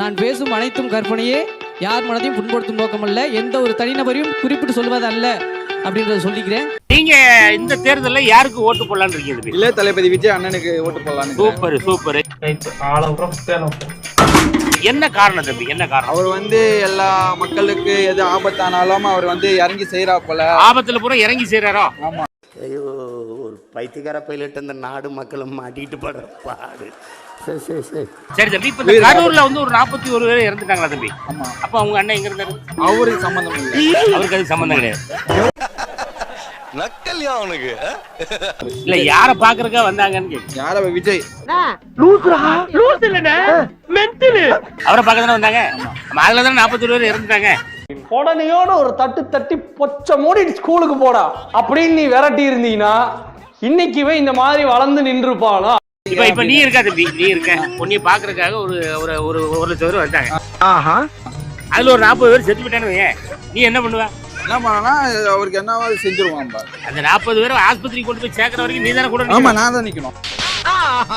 நான் பேசும் அனைத்தும் கற்பனையே, யார் மனதையும் புண்படுத்தும் நோக்கமல்ல, எந்த ஒரு தனிநபரையும் குறிப்பிட்டு சொல்வது அல்ல அப்படின்றத சொல்லிக்கிறேன். நீங்க இந்த தேர்தலில் யாருக்கு ஓட்டு போடலான்னு இருக்கீங்க? இல்ல தளபதி விஜய் அண்ணனுக்கு ஓட்டு போடலான்னு. Super super. என்ன காரணம் தம்பி, என்ன காரணம்? அவர் எல்லா மக்களுக்கு எது ஆபத்தானாலும் அவர் இறங்கி செய்யறா போல. ஆபத்துல பூரா இறங்கி செய்யறாரோ? ஆமா. ஐயோ, ஒரு பைத்தியக்கார பைலட் அந்த நாடு மக்களும் மாட்டிட்டு படுற பாடு. சரி தம்பி, இப்ப இந்த கரூர்ல ஒரு 41 பேர் இறந்துட்டாங்களா தம்பி? ஆமா. அப்ப அவங்க அண்ணன் எங்க இருந்தாரு? அவருக்கு சம்பந்தம் இல்லை. அவருக்கு அது சம்பந்தம் கிடையாது. நக்கல்யா அவனுக்கு இல்ல யார பாக்குறதுக்கா வந்தாங்கன்னு கேக்கு. யார? விஜய். அவரை பார்க்க தானே வந்தாங்க. அதுல தானே 41 பேர் இறந்துட்டாங்க. உடனையோட ஒரு தட்டு தட்டி பொச்ச மூடி ஸ்கூலுக்கு போடா அப்படின்னு நீ விரட்டி இருந்தீங்கன்னா இன்னைக்கு இந்த மாதிரி வளர்ந்து நின்றுப்பாளா? இப்ப நீ இருக்கா தம்பி, நீ இருக்க பொண்ணிய பாக்குறதுக்காக ஒரு ஒரு ஒரு 1 லட்சம் பேர் வந்தாங்க. அதுல ஒரு 40 பேர் செத்து போயிட்டானு நீ என்ன பண்ணுவ? என்ன பண்ணா அவருக்கு என்னவாது செஞ்சிருவான். அந்த 40 பேர் ஆஸ்பத்திரிக்கு கொண்டு போய் சேர்க்கிற வரைக்கும் நீ தானே கூட? ஆமா, நான் தான் நிக்கணும்.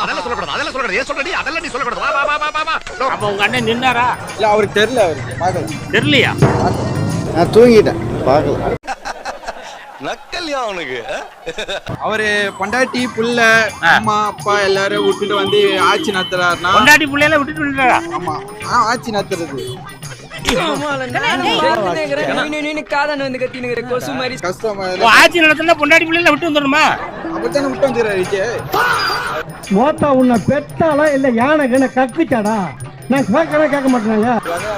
அதெல்லாம் சொல்லக்கூடாது, அதெல்லாம் சொல்லக்கூடாது. ஏன் சொல்றடி? அதெல்லாம் நீ சொல்லக்கூடாது. வா வா வா வா வா. அப்ப உங்க அண்ணன் நின்னாரா? இல்ல அவருக்கு தெரியல, அவருக்கு பார்க்கல. தெரியலையா? நான் தூங்கிட்டேன், பார்க்கல. நக்கல்யா அவனுக்கு. அவரு பொண்டாட்டி புள்ள அம்மா அப்பா எல்லாரும் விட்டுட்டு ஆட்சி நடத்துறாருன்னா. பொண்டாட்டி புள்ளையெல்லாம் விட்டுட்டு விட்டுறாரா? ஆமா, ஆட்சி நடத்துறது கஷ்டம். ஆட்சி நடத்தினா பொண்டாட்டி பிள்ளைல விட்டு வந்துடணுமா? அப்படித்தானே விட்டு வந்துடுறாரு விஜய். மோத்தா உன்னை பெத்தாலா இல்ல யானை கண்ண கக்குச்சாடா? நான் கேட்க மாட்டேங்க.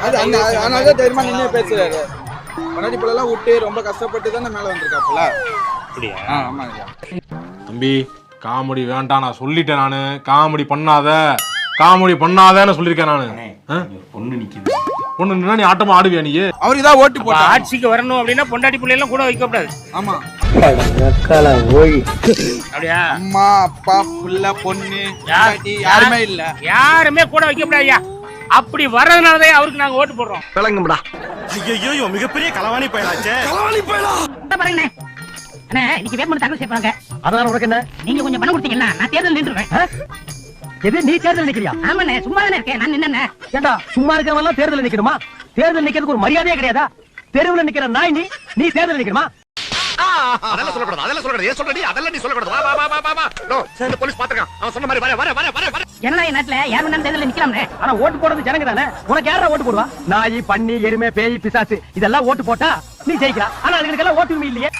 அதனாலதான் தைரியமா நின்று பேசுறாரு. பொண்டாட்டி பிள்ளை எல்லாம் விட்டு ரொம்ப கஷ்டப்பட்டு தானே மேல வந்திருக்காப்புல. அப்படியா? ஆமா. தம்பி காமெடி வேண்டாம், நான் சொல்லிட்டேன். நானு காமெடி பண்ணாதேன்னு சொல்லியிருக்கேன் நானு. பொண்ணு நிக்குது. பொண்ணு நின்னா நீ ஆட்டமா ஆடுவியா? நீ அவருக்கு தான் ஓட்டு போட்டா. ஆட்சிக்கு வரணும் அப்படின்னா பொண்டாட்டி பிள்ளை எல்லாம் கூட வைக்க கூடாது. ஆமா. அப்படியா? அம்மா அப்பா புள்ள பொண்ணு யாருமே இல்ல, யாருமே கூட வைக்க கூடாது. அப்படி வர்றதுனாலதான் அவருக்கு நாங்க ஓட்டு போடுறோம். விளங்கும்டா. ஐயோ, மிகப்பெரிய களவாணி பயலாச்சே. களவாணி பயலா. பாருங்க அண்ணே, இன்னைக்கு வேட்புமனு தாக்கல் செய்யறாங்க. அதனால உனக்கு என்ன? நீங்க கொஞ்சம் பணம் கொடுத்தீங்கன்னா நான் தேர்தல் நின்றுவேன். எது நீ தேர்தல் நிக்கிறியா? ஆமாண்ணே, சும்மா தானே இருக்கேன். நான் நின்னேன். ஏண்டா சும்மா இருக்கவங்க தேர்தல் நிக்கணுமா? தேர்தல் நிக்கிறதுக்கு ஒரு மரியாதையே கிடையாதா? தெருவுல நிக்கிற நாய் நீ தேர்தல் நிக்கணுமா? அதெல்லாம் சொல்லக்கூடாது, அதெல்லாம் சொல்லக்கூடாது. ஏன் சொல்றடி? அதெல்லாம் நீ சொல்லக்கூடாது. வா வா வா வா வா. நோ, இந்த போலீஸ் பாத்துறான். அவன் சொன்ன மாதிரி வர. ஜனநாயக நாட்டுல யார் வேணாலும் தேர்தல் நிக்கலாம்னே. ஆனா ஓட்டு போடுறது ஜனங்க தானே. உனக்கு யாரா ஓட்டு போடுவா? நாய் பன்னி எருமை பேய் பிசாசு இதெல்லாம் ஓட்டு போட்டா நீ ஜெயிக்கிறா. ஆனா அதுக்கெல்லாம் ஓட்டு இல்லையே.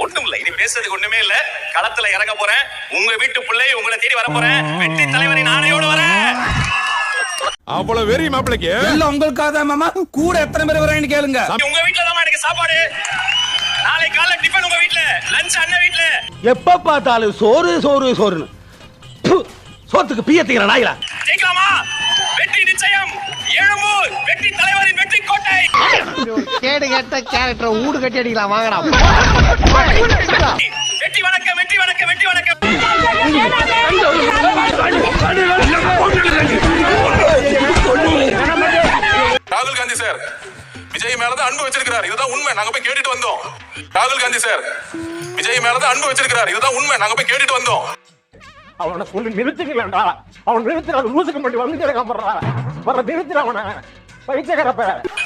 ஒண்ணும் இல்ல, இனி பேசுறதுக்கு ஒண்ணுமே இல்ல. களத்துல இறங்க போறேன். உங்க வீட்டு பிள்ளை உங்களை தேடி வர போறேன். வெற்றி தலைவரின் ஆணையோட வரேன். அவ்வளவு வெறி மாப்பிளைக்கு இல்ல உங்களுக்காக தான் மாமா. கூட எத்தனை பேர் வராங்கன்னு கேளுங்க. உங்க வீட்டுல தான் எனக்கு சாப்பாடு. நாளை காலைல டிபன் உங்க வீட்டுல, லஞ்ச் அண்ணன் வீட்டுல. எப்ப பார்த்தாலும் சோறுன்னு சோத்துக்கு பீயத்துக்கிற நாய்களா? ஜெயிக்கலாமா? வெற்றி நிச்சயம். எழும்பூர் வெற்றி தலைவரின் வெற்றி கோட்டை. கேடு கேட்ட கேரக்டர் ஊடு கட்டி அடிக்கலாம். வாங்கடா. வெற்றி வணக்கம், வெற்றி வணக்கம், வெற்றி வணக்கம். ராகுல் காந்தி சார் விஜய் மேலதான் அன்பு வச்சிருக்கிறார், இதுதான் உண்மை. நாங்க போய் கேட்டுட்டு வந்தோம். ராகுல் காந்தி சார் விஜய் மேலதான் அன்பு வச்சிருக்கிறார், இதுதான் உண்மை. நாங்க போய் கேட்டுட்டு வந்தோம். அவனை சொல்லி நிறுத்துக்கலடா. அவன் நிறுத்துற லூசுக்கு மட்டும் வந்து கிடக்கப்படுறா. வர நிறுத்துற அவனை.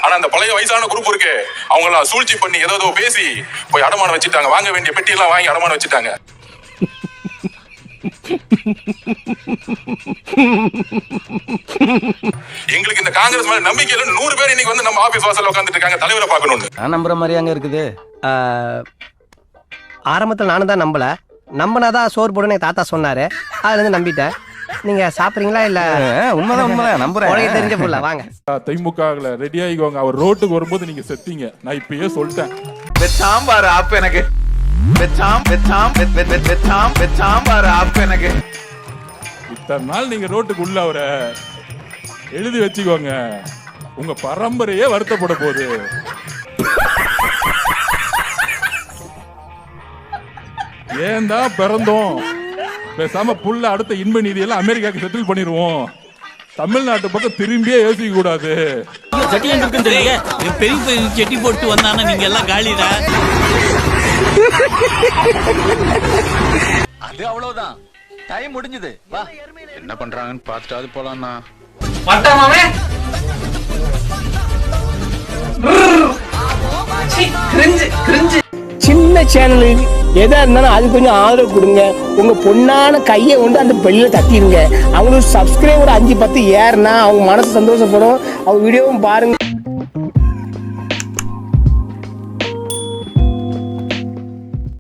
ஆனா அந்த பழைய வயசான குரூப் இருக்கு, அவங்க எல்லாம் சூழ்ச்சி பண்ணி ஏதோ பேசி போய் அடமானம் வச்சுட்டாங்க. வாங்க வேண்டிய பெட்டி எல்லாம் வாங்கி அடமானம் வச்சுட்டாங்க. எங்களுக்கு இந்த காங்கிரஸ் மேல நம்பிக்கையில 100 பேர் இன்னைக்கு நம்ம ஆபீஸ் வாசல்ல உட்கார்ந்துட்டு இருக்காங்க தலைவரை பார்க்கணும்னு. நான் நம்புற மாதிரி அங்க இருக்குது. ஆரம்பத்துல நானும் தான் நம்பினாதான் சோறு போடுன்னு தாத்தா சொன்னாரு. அதுல இருந்து நம்பிட்டேன். நீங்க சாப்பிடுறீங்களா? இல்ல உண்மைதான் நம்புறேன். தெரிஞ்ச புள்ள வாங்க. திமுக ரெடி ஆகிக்கோங்க. அவர் ரோட்டுக்கு வரும்போது நீங்க செத்தீங்க. நான் இப்பயே சொல்லிட்டேன். சாம்பார் ஆப் எனக்கு. சாம்பார் ஆப் எனக்கு. இத்தனை நாள் நீங்க ரோட்டுக்கு உள்ள அவரை எழுதி வச்சுக்கோங்க. உங்க பரம்பரையே வருத்தப்பட போகுது. ஏன் தான் பிறந்தோம்? பேசாம புள்ள அடுத்த இன்ப நிதியெல்லாம் அமெரிக்காவுக்கு செட்டில் பண்ணிடுவோம். தமிழ்நாட்டு பக்கம் திரும்பியே யோசிக்க கூடாது. பெரிய செட்டி போட்டு வந்தானா நீங்க எல்லாம் காலிடா. அது அவ்வளவுதான். டைம் முடிஞ்சது வா. என்ன பண்றாங்கன்னு பார்த்துட்டாது போலாம்ண்ணா. சின்ன சேனலுக்கு எதா இருந்தாலும் அது கொஞ்சம் ஆதரவு கொடுங்க. உங்க பொண்ணான கையை கொண்டு அந்த பெல்ல தட்டிடுங்க. அவங்களுக்கு சப்ஸ்கிரைபர் 5-10 ஏறுனா அவங்க மனசு சந்தோஷப்படும். அவங்க வீடியோவும் பாருங்க.